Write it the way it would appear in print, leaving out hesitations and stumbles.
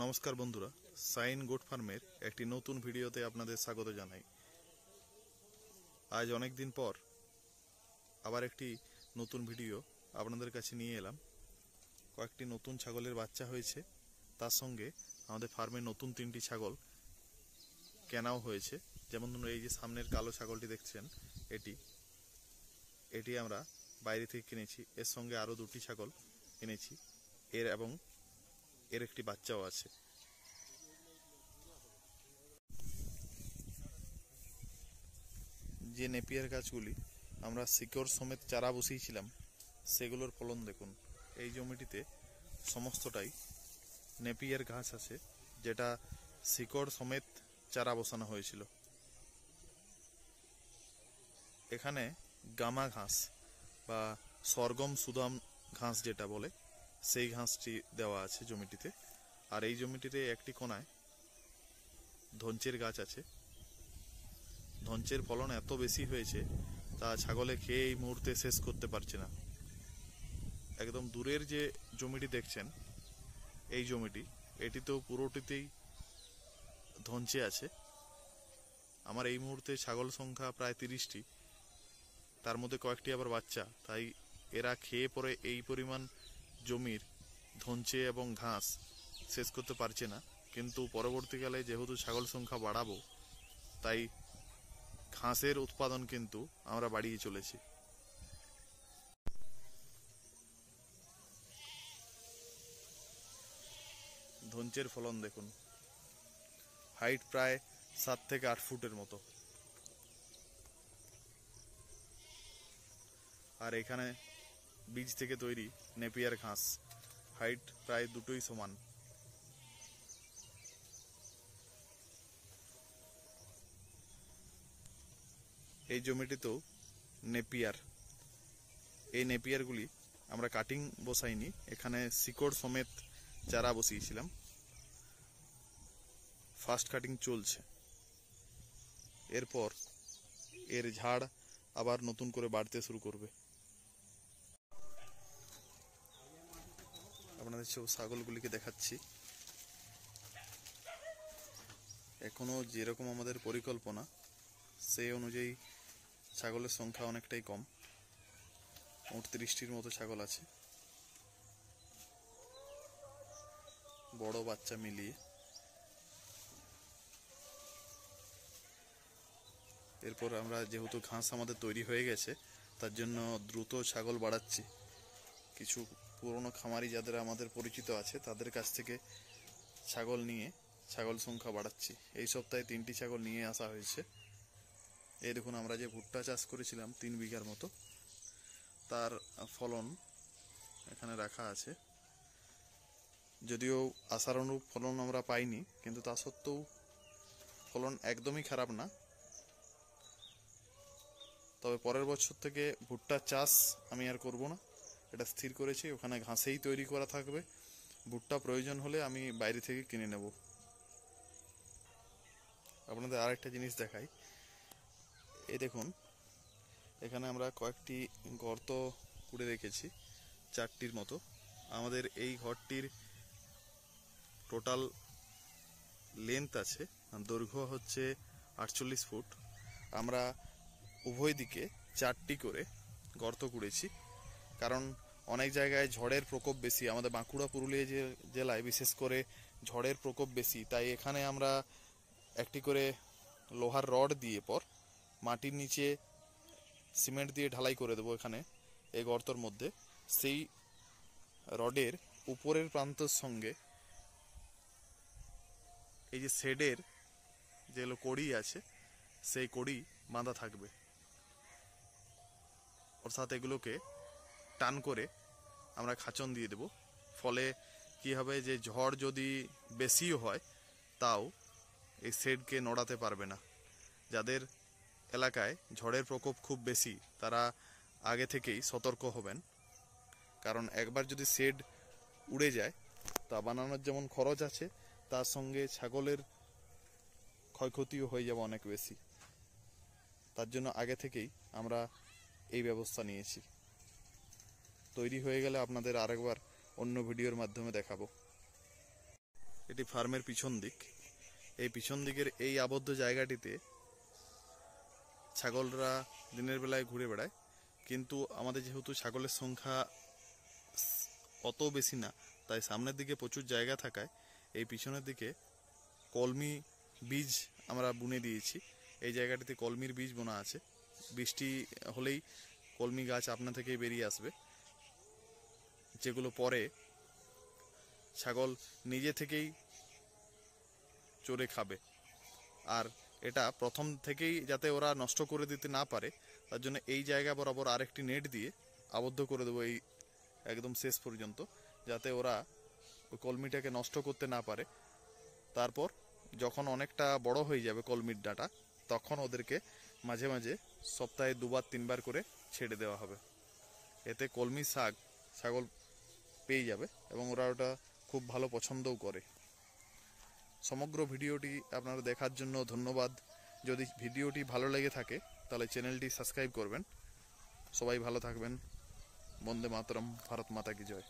নমস্কার বন্ধুরা, sign goat ফার্মের একটি নতুন ভিডিওতে আপনাদের স্বাগত জানাই। আজ অনেক দিন পর আবার একটি নতুন ভিডিও আপনাদের কাছে নিয়ে এলাম। কয়েকটি নতুন ছাগলের বাচ্চা হয়েছে, তার সঙ্গে আমাদের ফার্মে নতুন 3টি ছাগল কেনাও হয়েছে। যেমন ধরুন এই যে সামনের কালো ছাগলটি দেখছেন, এটি আমরা বাইরে থেকে কিনেছি। এর সঙ্গে আরও 2টি ছাগল এনেছি, এর একটি বাচ্চাও আছে। যে নেপিয়ার গাছগুলি আমরা শিকড় সমেত চারা বসিয়েছিলাম, সেগুলোর ফলন দেখুন। এই জমিটিতে সমস্তটাই নেপিয়ার গাছ আছে, যেটা শিকড় সমেত চারা বসানো হয়েছিল। এখানে গামা ঘাস বা সরগম সুদাম ঘাস যেটা বলে, সেই ঘাসটি দেওয়া আছে জমিটিতে। আর এই জমিটিতে একটি কোনায় ধনচের গাছ আছে। ধনচের ফলন এত বেশি হয়েছে, তা ছাগলে খেয়ে এই মুহূর্তে শেষ করতে পারছে না। একদম দূরের যে জমিটি দেখছেন, এই জমিটি, এটি তো পুরোটিতেই ধনচে আছে। আমার এই মুহূর্তে ছাগল সংখ্যা প্রায় 30টি, তার মধ্যে কয়েকটি আবার বাচ্চা। তাই এরা খেয়ে পরে এই পরিমাণ জমির ধনচে এবং ঘাস শেষ করতে পারছে না। কিন্তু পরবর্তীকালে যেহেতু ছাগল সংখ্যা বাড়াবো, তাই ঘাসের উৎপাদন কিন্তু আমরা বাড়িয়ে চলেছি। ধনচের ফলন দেখুন, হাইট প্রায় 7 থেকে 8 ফুটের মতো। আর এখানে বীজ থেকে তৈরি নেপিয়ার ঘাস, হাইট প্রায় দুটোই সমান। এই জমিটিতেও নেপিয়ার, এই নেপিয়ারগুলি আমরা কাটিং বসাইনি, এখানে শিকড় সমেত চারা বসিয়েছিলাম। ফার্স্ট কাটিং চলছে, এরপর এর ঝাড় আবার নতুন করে বাড়তে শুরু করবে। আপনাদের সব ছাগলগুলিকে দেখাচ্ছি। এখনো যেরকম আমাদের পরিকল্পনা, সেই অনুযায়ী ছাগলের সংখ্যা অনেকটাই কম। মোট 30টির মতো ছাগল আছে, বড় বাচ্চা মিলিয়ে। এরপর আমরা যেহেতু ঘাস আমাদের তৈরি হয়ে গেছে, তার জন্য দ্রুত ছাগল বাড়াচ্ছি। কিছু পুরনো খামারি যাদের আমাদের পরিচিত আছে, তাদের কাছ থেকে ছাগল নিয়ে ছাগল সংখ্যা বাড়াচ্ছি। এই সপ্তাহে 3টি ছাগল নিয়ে আসা হয়েছে। এই দেখুন, আমরা যে ভুট্টা চাষ করেছিলাম 3 বিঘার মতো, তার ফলন এখানে রাখা আছে। যদিও আশানুরূপ ফলন আমরা পাইনি, কিন্তু তা সত্ত্বেও ফলন একদমই খারাপ না। তবে পরের বছর থেকে ভুট্টা চাষ আমি আর করব না, এটা স্থির করেছি। ওখানে ঘাসেই তৈরি করা থাকবে। ভুট্টা প্রয়োজন হলে আমি বাইরে থেকে কিনে নেব। আপনাদের আরেকটা জিনিস দেখাই। এই দেখুন, এখানে আমরা কয়েকটি গর্ত করে রেখেছি, 4টির মতো। আমাদের এই ঘরটির টোটাল লেন্থ আছে, দৈর্ঘ্য হচ্ছে 48 ফুট। আমরা উভয় দিকে 4টি করে গর্ত করেছি, কারণ অনেক জায়গায় ঝড়ের প্রকোপ বেশি। আমাদের বাঁকুড়া পুরুলিয়া জেলায় বিশেষ করে ঝড়ের প্রকোপ বেশি। তাই এখানে আমরা একটি করে লোহার রড দিয়ে পর মাটির নিচে সিমেন্ট দিয়ে ঢালাই করে দেবো এখানে এই গর্তর মধ্যে। সেই রডের উপরের প্রান্তের সঙ্গে এই যে শেডের যেগুলো কড়ি আছে, সেই কড়ি বাঁধা থাকবে। অর্থাৎ এগুলোকে টান করে আমরা খাঁচন দিয়ে দেব। ফলে কি হবে, যে ঝড় যদি বেশিও হয়, তাও এই শেডকে নড়াতে পারবে না। যাদের এলাকায় ঝড়ের প্রকোপ খুব বেশি, তারা আগে থেকেই সতর্ক হবেন। কারণ একবার যদি শেড উড়ে যায়, তা বানানোর যেমন খরচ আছে, তার সঙ্গে ছাগলের ক্ষয়ক্ষতিও হয়ে যাবে অনেক বেশি। তার জন্য আগে থেকেই আমরা এই ব্যবস্থা নিয়েছি। তৈরি হয়ে গেলে আপনাদের আরেকবার অন্য ভিডিওর মাধ্যমে দেখাবো। এটি ফার্মের পিছন দিক। এই পিছন দিকের এই আবদ্ধ জায়গাটিতে ছাগলরা দিনের বেলায় ঘুরে বেড়ায়, কিন্তু আমাদের যেহেতু ছাগলের সংখ্যা অত বেশি না, তাই সামনের দিকে প্রচুর জায়গা থাকায় এই পিছনের দিকে কলমি বীজ আমরা বুনে দিয়েছি। এই জায়গাটিতে কলমির বীজ বোনা আছে। বৃষ্টি হলেই কলমি গাছ আপনা থেকেই বেরিয়ে আসবে, যেগুলো পরে ছাগল নিজে থেকেই চড়ে খাবে। আর এটা প্রথম থেকেই যাতে ওরা নষ্ট করে দিতে না পারে, তার জন্য এই জায়গা বরাবর আরেকটি নেট দিয়ে আবদ্ধ করে দেবো এই একদম শেষ পর্যন্ত, যাতে ওরা ওই কলমিটাকে নষ্ট করতে না পারে। তারপর যখন অনেকটা বড় হয়ে যাবে কলমির ডাঁটা, তখন ওদেরকে মাঝে মাঝে সপ্তাহে 2-3 বার করে ছেড়ে দেওয়া হবে। এতে কলমি শাক ছাগল পেয়ে যাবে এবং ওরা ওটা খুব ভালো পছন্দও করে। সমগ্র ভিডিওটি আপনারা দেখার জন্য ধন্যবাদ। যদি ভিডিওটি ভালো লেগে থাকে তাহলে চ্যানেলটি সাবস্ক্রাইব করবেন। সবাই ভালো থাকবেন। বন্দে মাতরম। ভারত মাতা কি জয়।